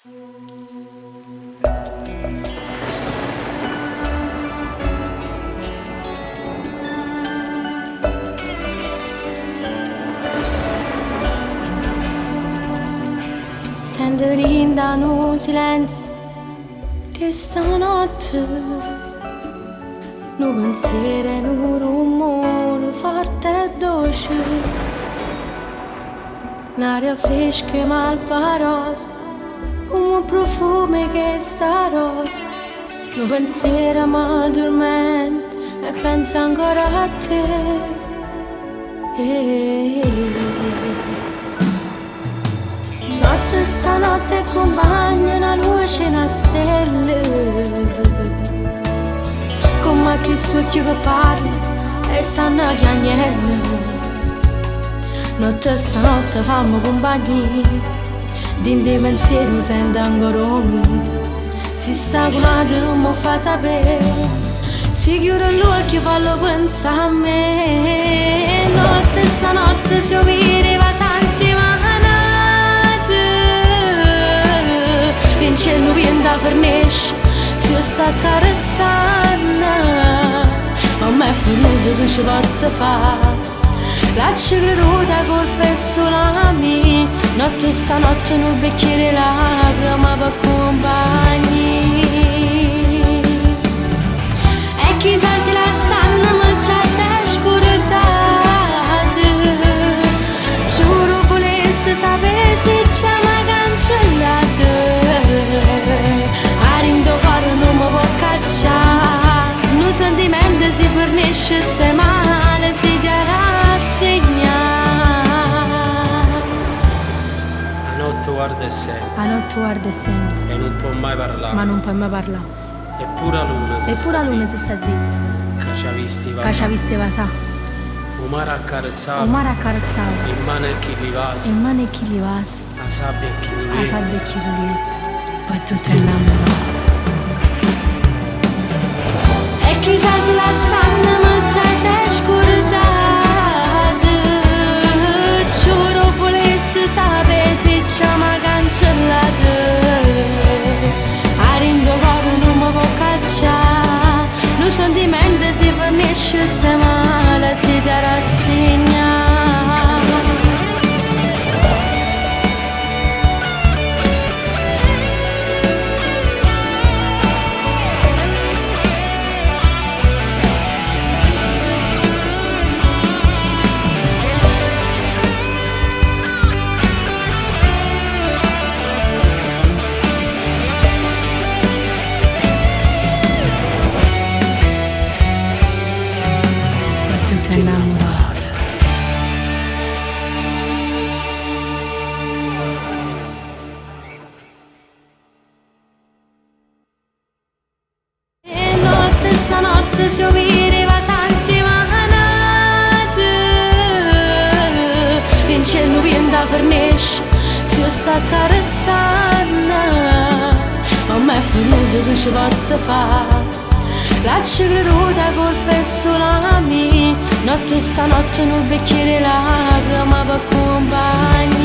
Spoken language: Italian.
Sento rindano silenzio che stanotte un pensiero e un rumore forte e dolce, un'aria fresca e malvarosa, come un profumo che sta rosa. Un pensiero mi addormenta e penso ancora a te. Notte stanotte compagna una luce e una stella, come chi succhio che parla e stanno a chiagnare. Notte stanotte fammi compagnia, dentro i pensieri sento ancora me. Si sta curando non mi fa sapere, si chiude l'occhio e fallo pensare a me. Notte stanotte si vedeva senza manate, in cielo viene da fornisce, si sta accarezzando. Ma me è venuto che ci posso fare, lascia creduta colpa è solo a me. Notte stanotte un bicchiere lacrima per compagni. E chissà se la sanno ma già sei scordata. Giuro volesse sapere se c'è una cancellata. A rindo cuore non mi può cacciare, un sentimento si fornisce ste male, si ti rassegna. Guarda e sente, La notte guarda e sente, e non può mai parlare, ma non puoi mai parlare. eppure a luna si Eppure a luna si sta zitto, che ci ha visti che ci ha visto va. o mare accarezzato, Un mare accarezzato, in mano e chi li in vasi, mano e chi li vasi, la sabbia e chi li la vede. sabbia e chi li lieta, poi tutto è innamorato. E chissà se la sanno ma già sei scordata. Giuro volesse sapere se c'è una cancellata. A rindo cuore non mi può cacciare, un sentimento si fornisce ste male, si ti rassegna. Innamorato. E notte stanotte si vedeva senza manate, in cielo viene da fornisce, si sta accarezzando. Ma me è venuto che ci posso fare, lascia creduta colpa è solo a me. Notte stanotte un bicchiere lacrima per compagni.